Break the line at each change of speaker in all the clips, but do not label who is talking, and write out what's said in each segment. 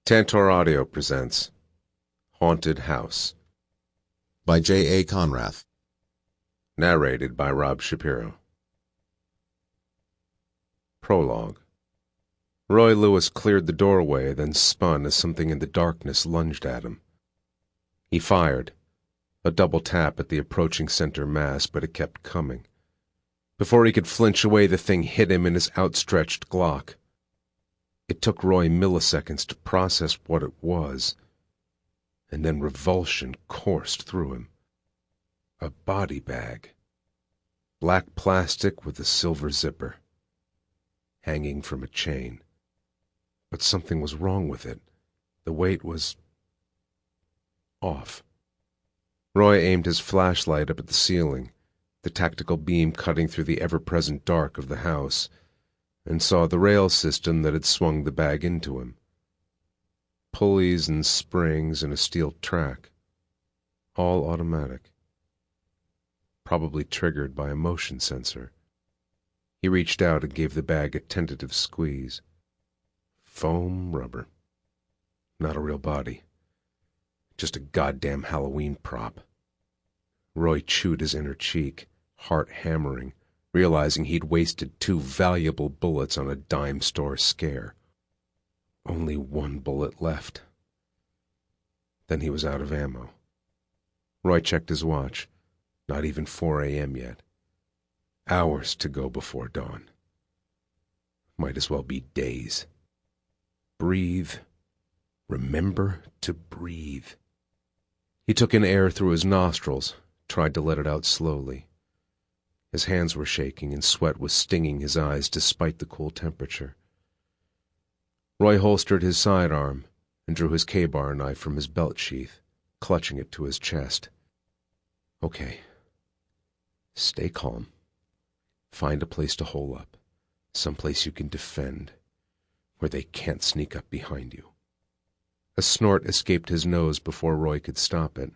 Tantor Audio presents Haunted House
by J. A. Konrath.
Narrated by Rob Shapiro. Prologue. Roy Lewis cleared the doorway, then spun as something in the darkness lunged at him. He fired, a double tap at the approaching center mass, but it kept coming. Before he could flinch away, the thing hit him in his outstretched Glock. It took Roy milliseconds to process what it was, and then revulsion coursed through him. A body bag. Black plastic with a silver zipper, hanging from a chain. But something was wrong with it. The weight was off. Roy aimed his flashlight up at the ceiling, the tactical beam cutting through the ever-present dark of the house, and saw the rail system that had swung the bag into him. Pulleys and springs and a steel track. All automatic. Probably triggered by a motion sensor. He reached out and gave the bag a tentative squeeze. Foam rubber. Not a real body. Just a goddamn Halloween prop. Roy chewed his inner cheek, heart hammering, realizing he'd wasted 2 valuable bullets on a dime store scare. Only 1 bullet left. Then he was out of ammo. Roy checked his watch. Not even 4 a.m. yet. Hours to go before dawn. Might as well be days. Breathe. Remember to breathe. He took in air through his nostrils, tried to let it out slowly. His hands were shaking and sweat was stinging his eyes despite the cool temperature. Roy holstered his sidearm and drew his K-bar knife from his belt sheath, clutching it to his chest. Okay. Stay calm. Find a place to hole up, someplace you can defend, where they can't sneak up behind you. A snort escaped his nose before Roy could stop it.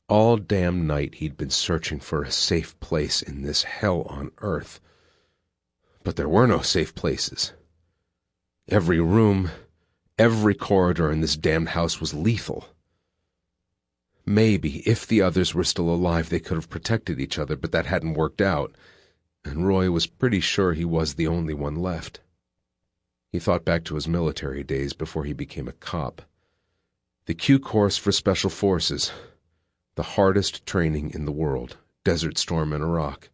All damn night he'd been searching for a safe place in this hell on earth. But there were no safe places. Every room, every corridor in this damned house was lethal. Maybe, if the others were still alive, they could have protected each other, but that hadn't worked out, and Roy was pretty sure he was the only one left. He thought back to his military days before he became a cop. The Q course for Special Forces. The hardest training in the world, Desert Storm in Iraq.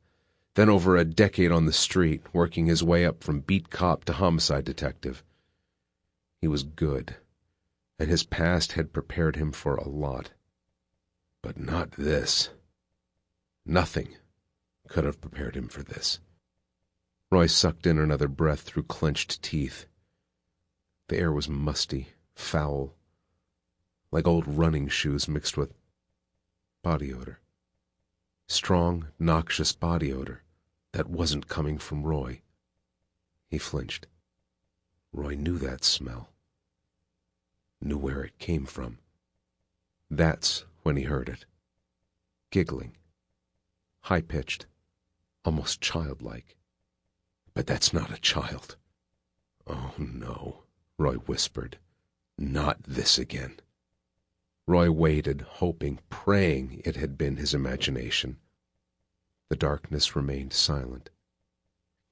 Then over a decade on the street, working his way up from beat cop to homicide detective. He was good, and his past had prepared him for a lot. But not this. Nothing could have prepared him for this. Roy sucked in another breath through clenched teeth. The air was musty, foul, like old running shoes mixed with body odor. Strong, noxious body odor that wasn't coming from Roy. He flinched. Roy knew that smell. Knew where it came from. That's when he heard it. Giggling. High-pitched. Almost childlike. But that's not a child. Oh, no, Roy whispered. Not this again. Roy waited, hoping, praying it had been his imagination. The darkness remained silent.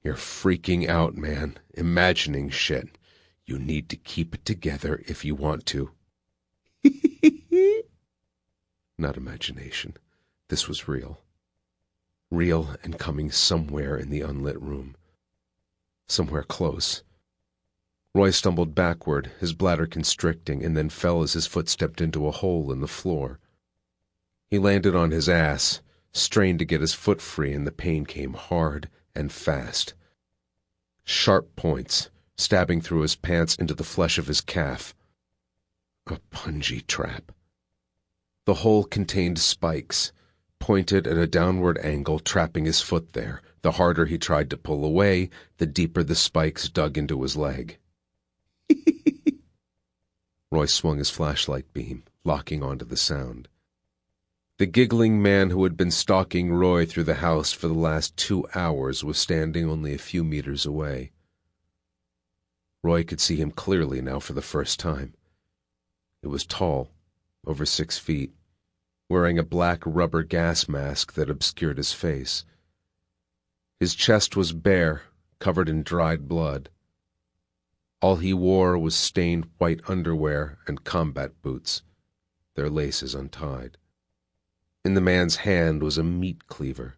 You're freaking out, man. Imagining shit. You need to keep it together if you want to. Not imagination. This was real. Real and coming somewhere in the unlit room. Somewhere close. Roy stumbled backward, his bladder constricting, and then fell as his foot stepped into a hole in the floor. He landed on his ass, strained to get his foot free, and the pain came hard and fast. Sharp points, stabbing through his pants into the flesh of his calf. A punji trap. The hole contained spikes, pointed at a downward angle, trapping his foot there. The harder he tried to pull away, the deeper the spikes dug into his leg. Roy swung his flashlight beam, locking onto the sound. The giggling man who had been stalking Roy through the house for the last 2 hours was standing only a few meters away. Roy could see him clearly now for the first time, It was tall, over 6 feet, wearing a black rubber gas mask that obscured his face. His chest was bare, covered in dried blood. All he wore was stained white underwear and combat boots, their laces untied. In the man's hand was a meat cleaver.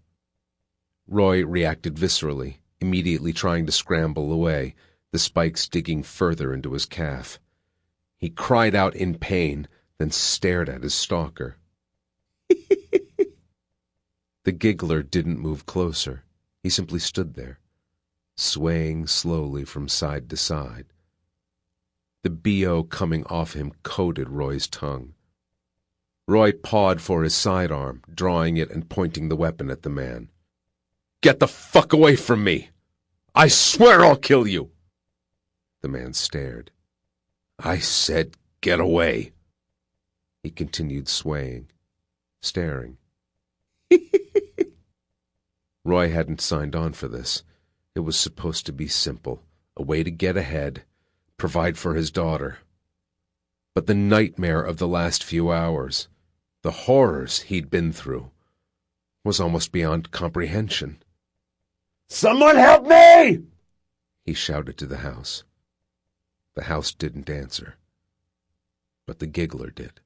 Roy reacted viscerally, immediately trying to scramble away, the spikes digging further into his calf. He cried out in pain, then stared at his stalker. The giggler didn't move closer. He simply stood there, swaying slowly from side to side. The BO coming off him coated Roy's tongue. Roy pawed for his sidearm, drawing it and pointing the weapon at the man. "Get the fuck away from me! I swear I'll kill you!" The man stared. "I said get away." He continued swaying, staring. Roy hadn't signed on for this. It was supposed to be simple, a way to get ahead, provide for his daughter. But the nightmare of the last few hours, the horrors he'd been through, was almost beyond comprehension. "Someone help me!" he shouted to the house. The house didn't answer, but the giggler did.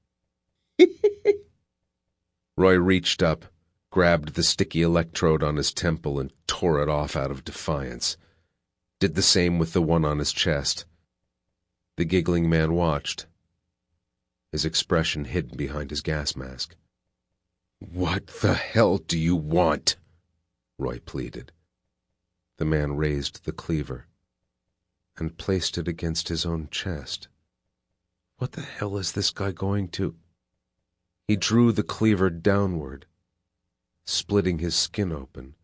Roy reached up, grabbed the sticky electrode on his temple and tore it off out of defiance. Did the same with the one on his chest. The giggling man watched, his expression hidden behind his gas mask. "What the hell do you want?" Roy pleaded. The man raised the cleaver and placed it against his own chest. What the hell is this guy going to? He drew the cleaver downward, splitting his skin open.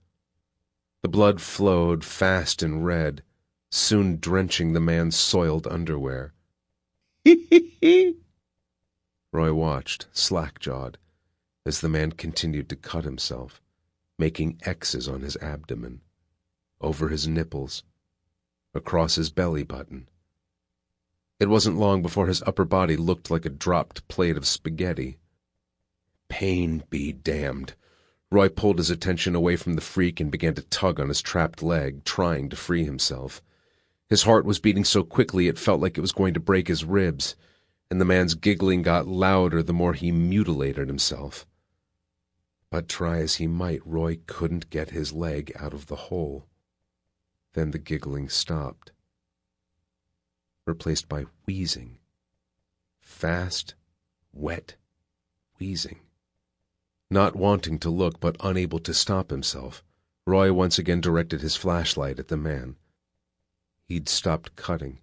The blood flowed fast and red, soon drenching the man's soiled underwear. Roy watched, slack-jawed, as the man continued to cut himself, making X's on his abdomen, over his nipples, across his belly button. It wasn't long before his upper body looked like a dropped plate of spaghetti. Pain be damned. Roy pulled his attention away from the freak and began to tug on his trapped leg, trying to free himself. His heart was beating so quickly it felt like it was going to break his ribs, and the man's giggling got louder the more he mutilated himself. But try as he might, Roy couldn't get his leg out of the hole. Then the giggling stopped, replaced by wheezing. Fast, wet wheezing. Not wanting to look but unable to stop himself, Roy once again directed his flashlight at the man. He'd stopped cutting,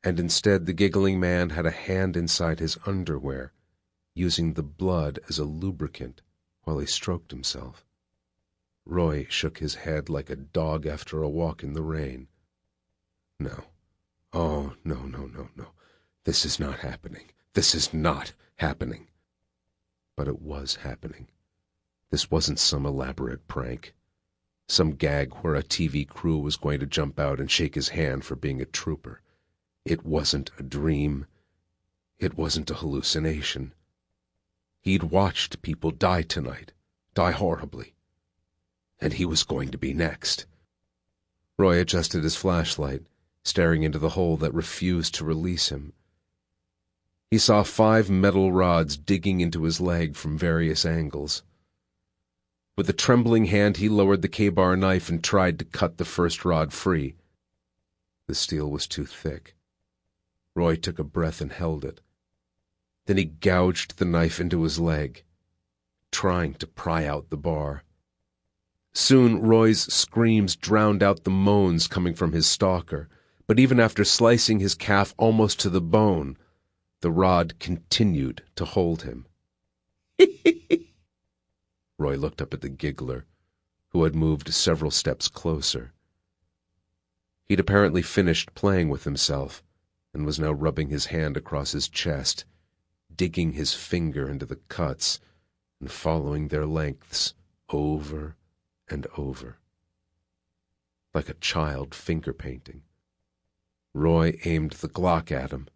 and instead the giggling man had a hand inside his underwear, using the blood as a lubricant while he stroked himself. Roy shook his head like a dog after a walk in the rain. No. Oh, no. This is not happening. This is not happening. But it was happening. This wasn't some elaborate prank, some gag where a TV crew was going to jump out and shake his hand for being a trooper. It wasn't a dream. It wasn't a hallucination. He'd watched people die tonight, die horribly. And he was going to be next. Roy adjusted his flashlight, staring into the hole that refused to release him. He saw 5 metal rods digging into his leg from various angles. With a trembling hand, he lowered the K-bar knife and tried to cut the first rod free. The steel was too thick. Roy took a breath and held it. Then he gouged the knife into his leg, trying to pry out the bar. Soon Roy's screams drowned out the moans coming from his stalker, but even after slicing his calf almost to the bone, the rod continued to hold him. Roy looked up at the giggler, who had moved several steps closer. He'd apparently finished playing with himself and was now rubbing his hand across his chest, digging his finger into the cuts and following their lengths over and over, like a child finger painting. Roy aimed the Glock at him,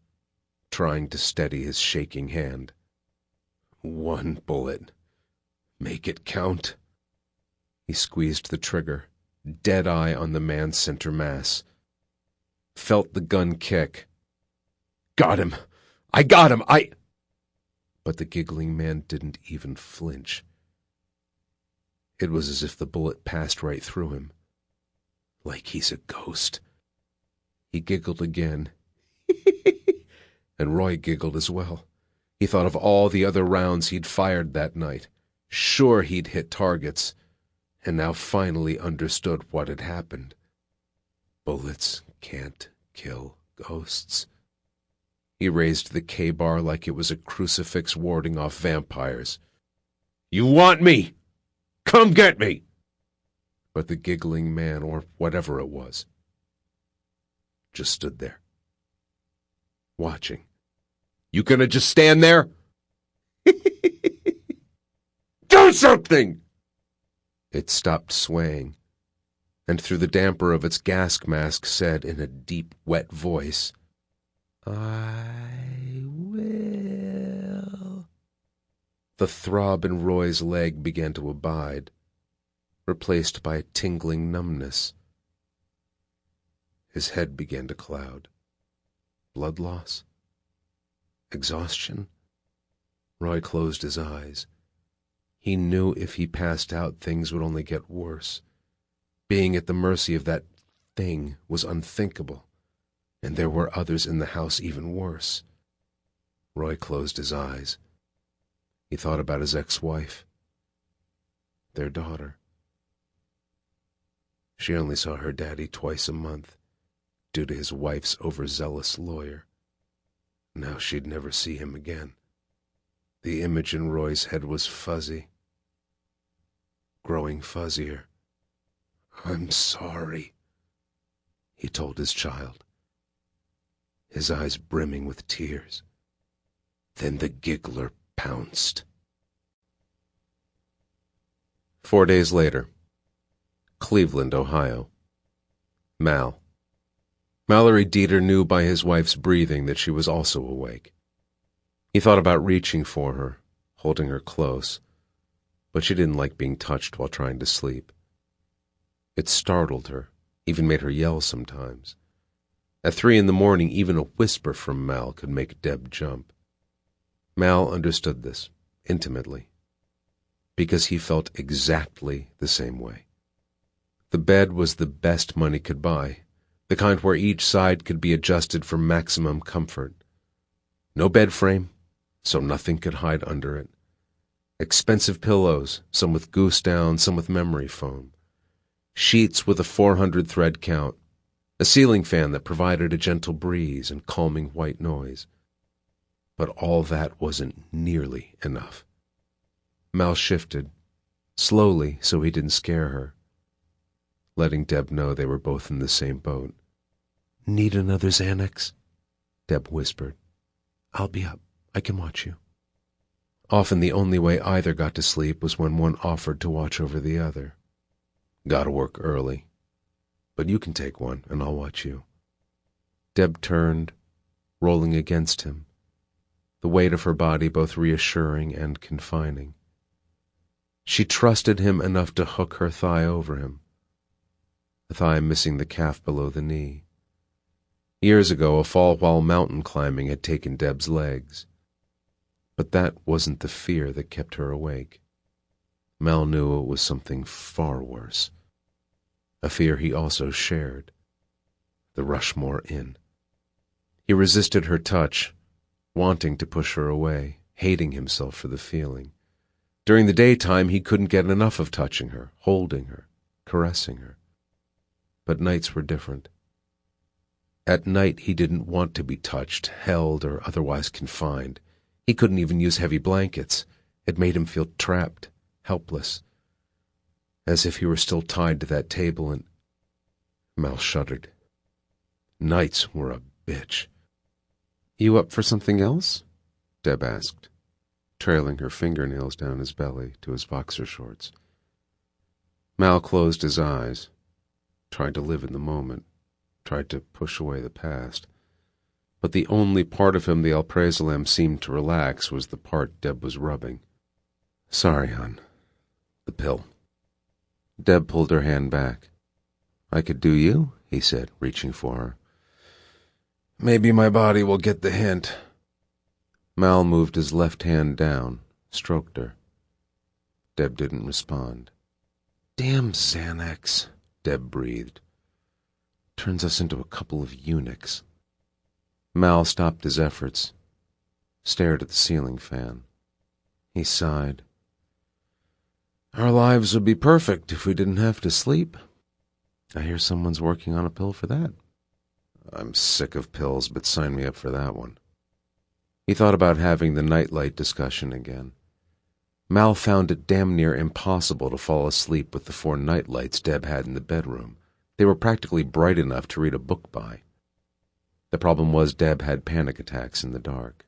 trying to steady his shaking hand. 1 bullet. Make it count. He squeezed the trigger, dead eye on the man's center mass. Felt the gun kick. Got him! I got him! But the giggling man didn't even flinch. It was as if the bullet passed right through him. Like he's a ghost. He giggled again. And Roy giggled as well. He thought of all the other rounds he'd fired that night. Sure he'd hit targets, and now finally understood what had happened. Bullets can't kill ghosts. He raised the K-bar like it was a crucifix warding off vampires. You want me? Come get me! But the giggling man, or whatever it was, just stood there, watching. You gonna just stand there? Do something! It stopped swaying, and through the damper of its gas mask said in a deep, wet voice, I will. The throb in Roy's leg began to abide, replaced by a tingling numbness. His head began to cloud. Blood loss? Exhaustion? Roy closed his eyes. He knew if he passed out, things would only get worse. Being at the mercy of that thing was unthinkable, and there were others in the house even worse. Roy closed his eyes. He thought about his ex-wife, their daughter. She only saw her daddy twice a month, due to his wife's overzealous lawyer. Now she'd never see him again. The image in Roy's head was fuzzy, growing fuzzier. I'm sorry, he told his child, his eyes brimming with tears. Then the giggler pounced. 4 days later, Cleveland, Ohio. Mallory Dieter knew by his wife's breathing that she was also awake. He thought about reaching for her, holding her close, but she didn't like being touched while trying to sleep. It startled her, even made her yell sometimes. At 3 a.m, even a whisper from Mal could make Deb jump. Mal understood this, intimately, because he felt exactly the same way. The bed was the best money could buy, the kind where each side could be adjusted for maximum comfort. No bed frame, so nothing could hide under it. Expensive pillows, some with goose down, some with memory foam. Sheets with a 400 thread count. A ceiling fan that provided a gentle breeze and calming white noise. But all that wasn't nearly enough. Mal shifted, slowly so he didn't scare her, letting Deb know they were both in the same boat. Need another Xanax? Deb whispered. I'll be up. I can watch you. Often the only way either got to sleep was when one offered to watch over the other. Gotta work early, but you can take one and I'll watch you. Deb turned, rolling against him, the weight of her body both reassuring and confining. She trusted him enough to hook her thigh over him, the thigh missing the calf below the knee. Years ago, a fall while mountain climbing had taken Deb's legs. But that wasn't the fear that kept her awake. Mal knew it was something far worse. A fear he also shared. The Rushmore Inn. He resisted her touch, wanting to push her away, hating himself for the feeling. During the daytime, he couldn't get enough of touching her, holding her, caressing her. But nights were different. At night, he didn't want to be touched, held, or otherwise confined. He couldn't even use heavy blankets. It made him feel trapped, helpless, as if he were still tied to that table, and Mal shuddered. Nights were a bitch. You up for something else? Deb asked, trailing her fingernails down his belly to his boxer shorts. Mal closed his eyes, tried to live in the moment, tried to push away the past. But the only part of him the alprazolam seemed to relax was the part Deb was rubbing. "Sorry, hon. The pill." Deb pulled her hand back. "I could do you," he said, reaching for her. "Maybe my body will get the hint." Mal moved his left hand down, stroked her. Deb didn't respond. "Damn Xanax," Deb breathed. "Turns us into a couple of eunuchs." Mal stopped his efforts, stared at the ceiling fan. He sighed. "Our lives would be perfect if we didn't have to sleep. I hear someone's working on a pill for that." "I'm sick of pills, but sign me up for that one." He thought about having the nightlight discussion again. Mal found it damn near impossible to fall asleep with the 4 nightlights Deb had in the bedroom. They were practically bright enough to read a book by. The problem was Deb had panic attacks in the dark.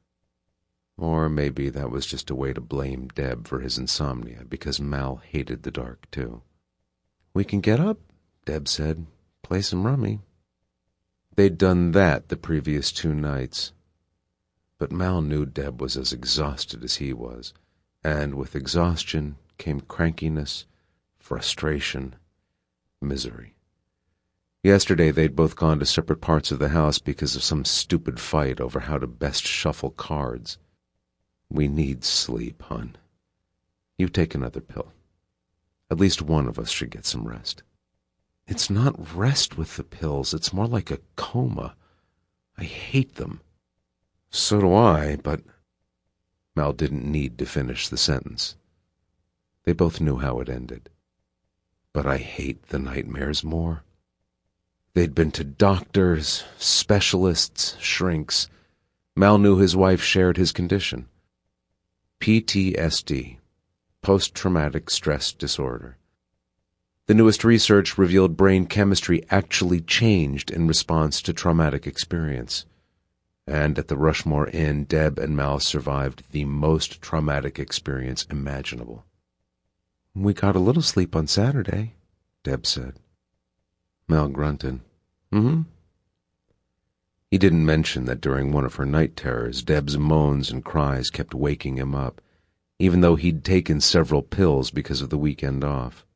Or maybe that was just a way to blame Deb for his insomnia, because Mal hated the dark, too. "We can get up," Deb said. "Play some rummy." They'd done that the previous 2 nights. But Mal knew Deb was as exhausted as he was, and with exhaustion came crankiness, frustration, misery. Yesterday they'd both gone to separate parts of the house because of some stupid fight over how to best shuffle cards. "We need sleep, hon. You take another pill. At least one of us should get some rest." "It's not rest with the pills. It's more like a coma. I hate them." "So do I, but—" Mal didn't need to finish the sentence. They both knew how it ended. "But I hate the nightmares more." They'd been to doctors, specialists, shrinks. Mal knew his wife shared his condition. PTSD, post-traumatic stress disorder. The newest research revealed brain chemistry actually changed in response to traumatic experience. And at the Rushmore Inn, Deb and Mal survived the most traumatic experience imaginable. "We got a little sleep on Saturday," Deb said. Mal grunted. "Mm-hmm." He didn't mention that during one of her night terrors, Deb's moans and cries kept waking him up, even though he'd taken several pills because of the weekend off.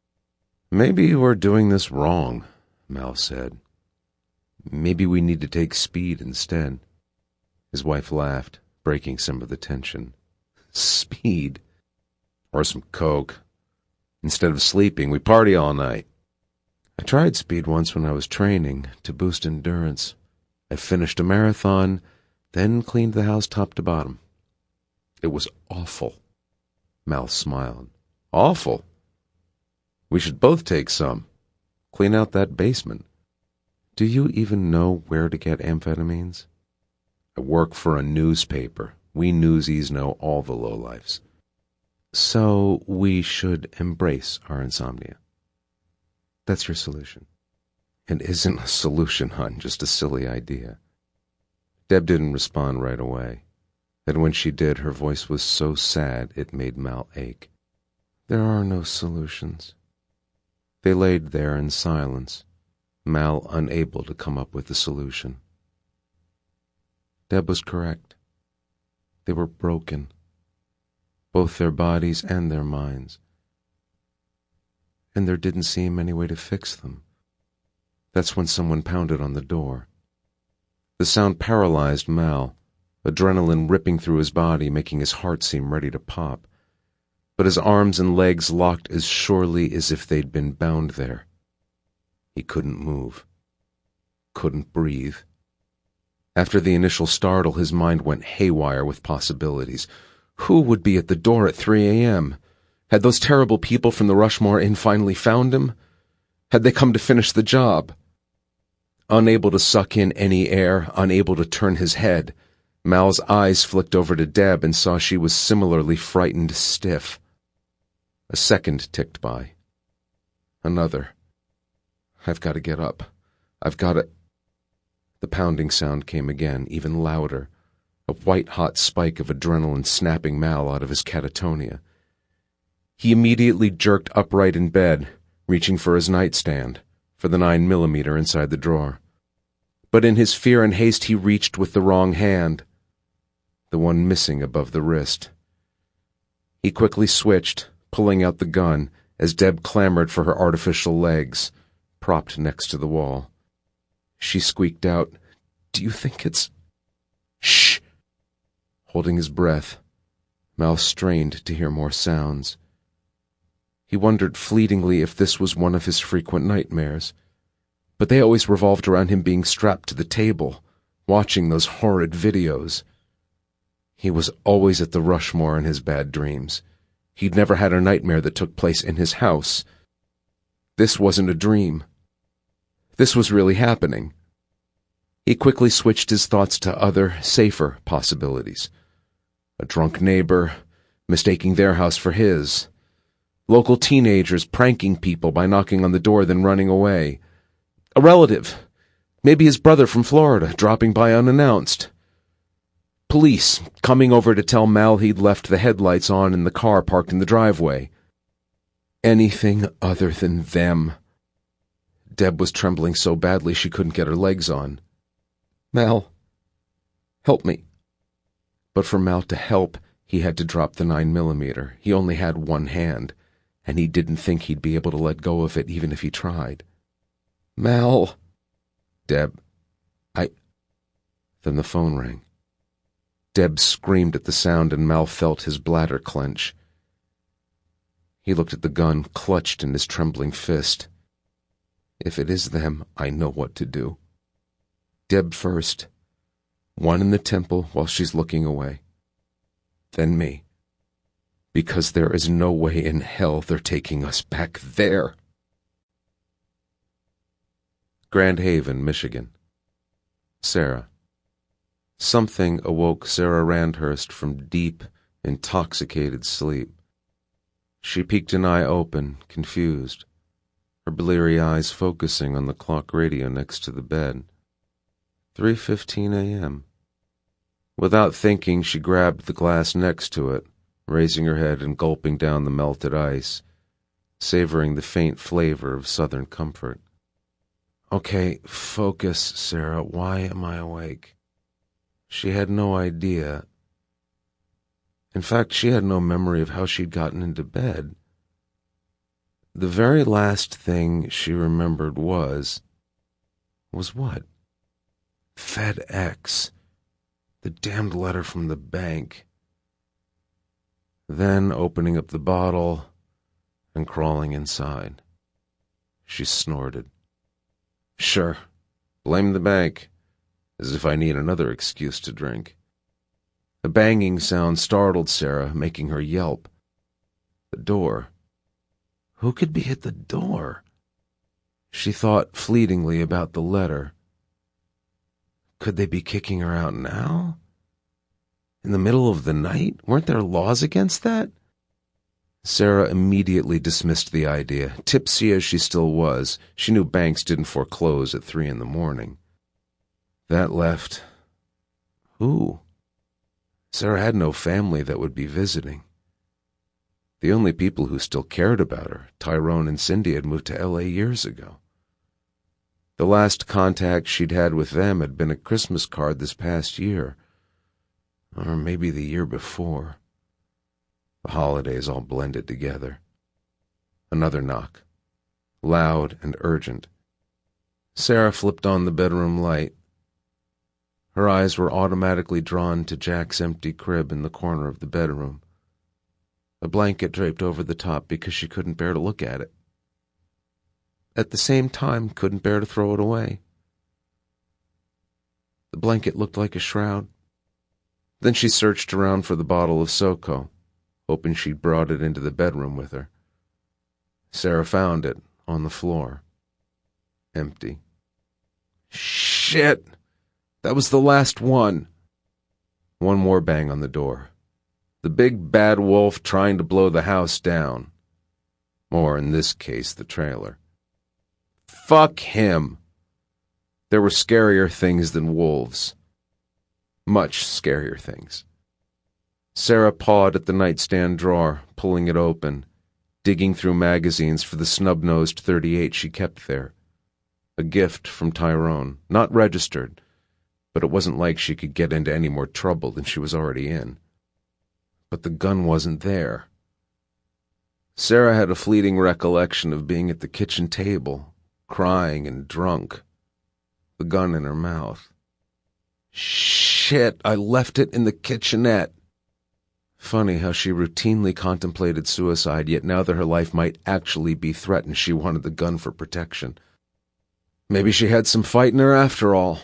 "Maybe we're doing this wrong," Mal said. "Maybe we need to take speed instead." His wife laughed, breaking some of the tension. "Speed? Or some coke. Instead of sleeping, we party all night." "I tried speed once when I was training to boost endurance. I finished a marathon, then cleaned the house top to bottom. It was awful." Mal smiled. "Awful? We should both take some. Clean out that basement." "Do you even know where to get amphetamines?" "I work for a newspaper. We newsies know all the lowlifes." "So we should embrace our insomnia. That's your solution." "It isn't a solution, hon, just a silly idea." Deb didn't respond right away. And when she did, her voice was so sad it made Mal ache. "There are no solutions." They laid there in silence, Mal unable to come up with a solution. Deb was correct. They were broken, both their bodies and their minds. And there didn't seem any way to fix them. That's when someone pounded on the door. The sound paralyzed Mal, adrenaline ripping through his body, making his heart seem ready to pop. But his arms and legs locked as surely as if they'd been bound there. He couldn't move, couldn't breathe. After the initial startle, his mind went haywire with possibilities. Who would be at the door at 3 a.m.? Had those terrible people from the Rushmore Inn finally found him? Had they come to finish the job? Unable to suck in any air, unable to turn his head, Mal's eyes flicked over to Deb and saw she was similarly frightened stiff. A second ticked by. Another. "I've got to get up. I've got to—" The pounding sound came again, even louder, a white-hot spike of adrenaline snapping Mal out of his catatonia. He immediately jerked upright in bed, reaching for his nightstand, for the 9mm inside the drawer. but in his fear and haste he reached with the wrong hand, the one missing above the wrist. He quickly switched, pulling out the gun, as Deb clamored for her artificial legs, propped next to the wall. She squeaked out, "Do you think it's—" "Shh!" Holding his breath, Mal strained to hear more sounds. He wondered fleetingly if this was one of his frequent nightmares, but they always revolved around him being strapped to the table, watching those horrid videos. He was always at the Rushmore in his bad dreams. He'd never had a nightmare that took place in his house. This wasn't a dream. This was really happening. He quickly switched his thoughts to other, safer possibilities. A drunk neighbor, mistaking their house for his. Local teenagers pranking people by knocking on the door then running away. A relative, maybe his brother from Florida, dropping by unannounced. Police coming over to tell Mal he'd left the headlights on in the car parked in the driveway. Anything other than them. Deb was trembling so badly she couldn't get her legs on. "Mal, help me." But for Mal to help, he had to drop the 9mm. He only had one hand, and he didn't think he'd be able to let go of it even if he tried. "Mal." "Deb, Then the phone rang. Deb screamed at the sound, and Mal felt his bladder clench. He looked at the gun clutched in his trembling fist. "If it is them, I know what to do. Deb first. One in the temple while she's looking away. Then me. Because there is no way in hell they're taking us back there." Grand Haven, Michigan. Sarah. Something awoke Sarah Randhurst from deep, intoxicated sleep. She peeked an eye open, confused, her bleary eyes focusing on the clock radio next to the bed. 3:15 a.m. Without thinking, she grabbed the glass next to it, raising her head and gulping down the melted ice, savoring the faint flavor of southern comfort. "Okay, focus, Sarah. Why am I awake?" She had no idea. In fact, she had no memory of how she'd gotten into bed. The very last thing she remembered was what? FedEx. The damned letter from the bank. Then opening up the bottle and crawling inside. She snorted. Sure, blame the bank. As if I need another excuse to drink. A banging sound startled Sarah, making her yelp. The door. Who could be at the door? She thought fleetingly about the letter. Could they be kicking her out now? In the middle of the night? Weren't there laws against that? Sarah immediately dismissed the idea. Tipsy as she still was, she knew banks didn't foreclose at 3 a.m. That left... who? Sarah had no family that would be visiting. The only people who still cared about her, Tyrone and Cindy, had moved to L.A. years ago. The last contact she'd had with them had been a Christmas card this past year, or maybe the year before. The holidays all blended together. Another knock, loud and urgent. Sarah flipped on the bedroom light. Her eyes were automatically drawn to Jack's empty crib in the corner of the bedroom. A blanket draped over the top because she couldn't bear to look at it. At the same time, couldn't bear to throw it away. The blanket looked like a shroud. Then she searched around for the bottle of SoCo, hoping she'd brought it into the bedroom with her. Sarah found it on the floor. Empty. Shit! That was the last one. One more bang on the door. The big bad wolf trying to blow the house down. Or, in this case, the trailer. Fuck him. There were scarier things than wolves. Much scarier things. Sarah pawed at the nightstand drawer, pulling it open, digging through magazines for the snub-nosed .38 she kept there. A gift from Tyrone, not registered, but it wasn't like she could get into any more trouble than she was already in. But the gun wasn't there. Sarah had a fleeting recollection of being at the kitchen table, crying and drunk, the gun in her mouth. Shit, I left it in the kitchenette. Funny how she routinely contemplated suicide, yet now that her life might actually be threatened, she wanted the gun for protection. Maybe she had some fight in her after all.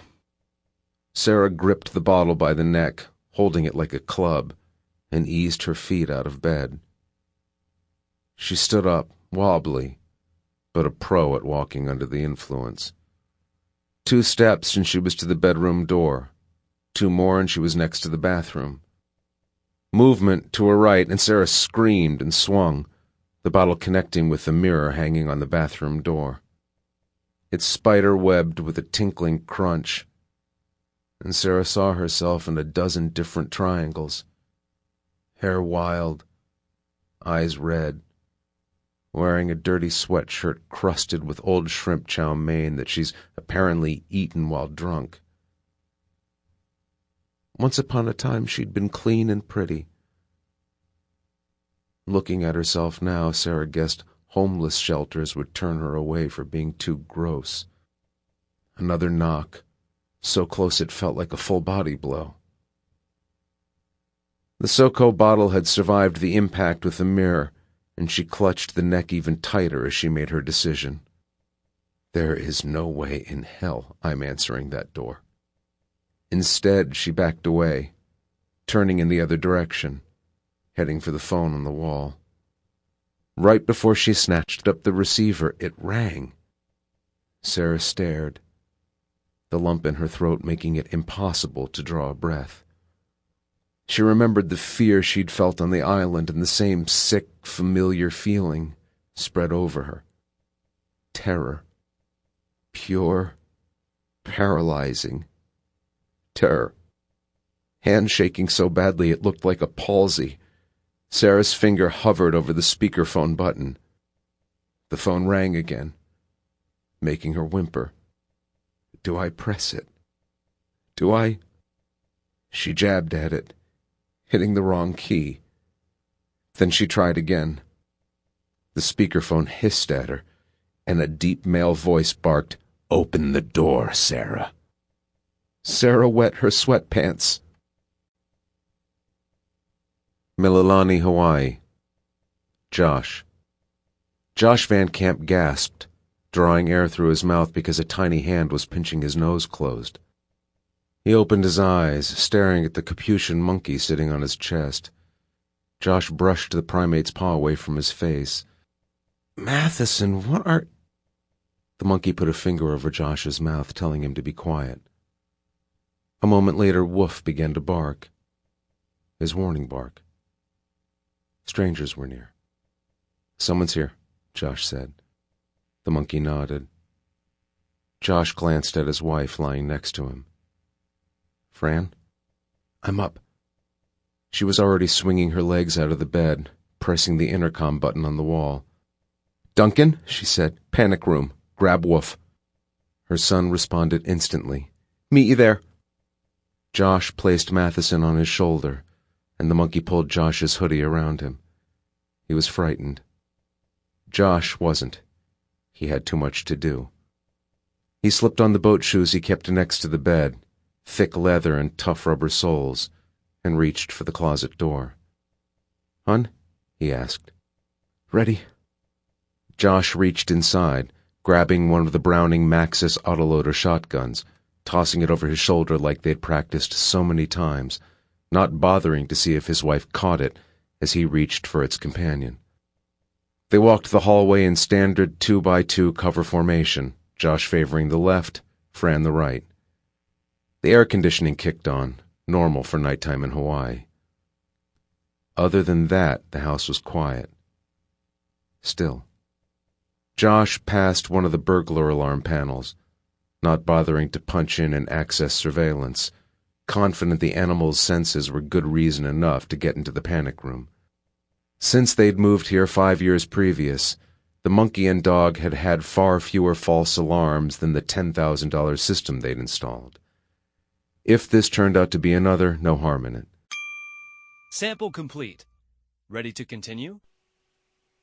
Sarah gripped the bottle by the neck, holding it like a club, and eased her feet out of bed. She stood up, wobbly, but a pro at walking under the influence. 2 steps and she was to the bedroom door. 2 more and she was next to the bathroom. Movement to her right and Sarah screamed and swung, the bottle connecting with the mirror hanging on the bathroom door. It spider-webbed with a tinkling crunch, and Sarah saw herself in a dozen different triangles. Hair wild, eyes red, wearing a dirty sweatshirt crusted with old shrimp chow mein that she's apparently eaten while drunk. Once upon a time she'd been clean and pretty. Looking at herself now, Sarah guessed homeless shelters would turn her away for being too gross. Another knock, so close it felt like a full-body blow. The SoCo bottle had survived the impact with the mirror, and she clutched the neck even tighter as she made her decision. There is no way in hell I'm answering that door. Instead, she backed away, turning in the other direction, heading for the phone on the wall. Right before she snatched up the receiver, it rang. Sarah stared, the lump in her throat making it impossible to draw a breath. She remembered the fear she'd felt on the island, and the same sick, familiar feeling spread over her. Terror. Pure, paralyzing terror. Hand shaking so badly it looked like a palsy. Sarah's finger hovered over the speakerphone button. The phone rang again, making her whimper. Do I press it? Do I? She jabbed at it, hitting the wrong key. Then she tried again. The speakerphone hissed at her, and a deep male voice barked, "Open the door, Sarah." Sarah wet her sweatpants. Mililani, Hawaii. Josh. Josh Van Camp gasped, drawing air through his mouth because a tiny hand was pinching his nose closed. He opened his eyes, staring at the Capuchin monkey sitting on his chest. Josh brushed the primate's paw away from his face. "Matheson, what are—" The monkey put a finger over Josh's mouth, telling him to be quiet. A moment later, Woof began to bark. His warning bark. Strangers were near. "Someone's here," Josh said. The monkey nodded. Josh glanced at his wife lying next to him. "Fran?" "I'm up." She was already swinging her legs out of the bed, pressing the intercom button on the wall. "Duncan," she said, "panic room. Grab Woof." Her son responded instantly. "Meet you there." Josh placed Matheson on his shoulder, and the monkey pulled Josh's hoodie around him. He was frightened. Josh wasn't. He had too much to do. He slipped on the boat shoes he kept next to the bed, thick leather and tough rubber soles, and reached for the closet door. "Hun?" he asked. "Ready?" Josh reached inside, grabbing one of the Browning Maxus autoloader shotguns, tossing it over his shoulder like they'd practiced so many times, not bothering to see if his wife caught it as he reached for its companion. They walked the hallway in standard 2x2 cover formation, Josh favoring the left, Fran the right. The air conditioning kicked on, normal for nighttime in Hawaii. Other than that, the house was quiet. Still. Josh passed one of the burglar alarm panels, not bothering to punch in and access surveillance, confident the animal's senses were good reason enough to get into the panic room. Since they'd moved here 5 years previous, The monkey and dog had had far fewer false alarms than the $10,000 system they'd installed. If this turned out to be another, no harm in it.
Sample complete. Ready to continue?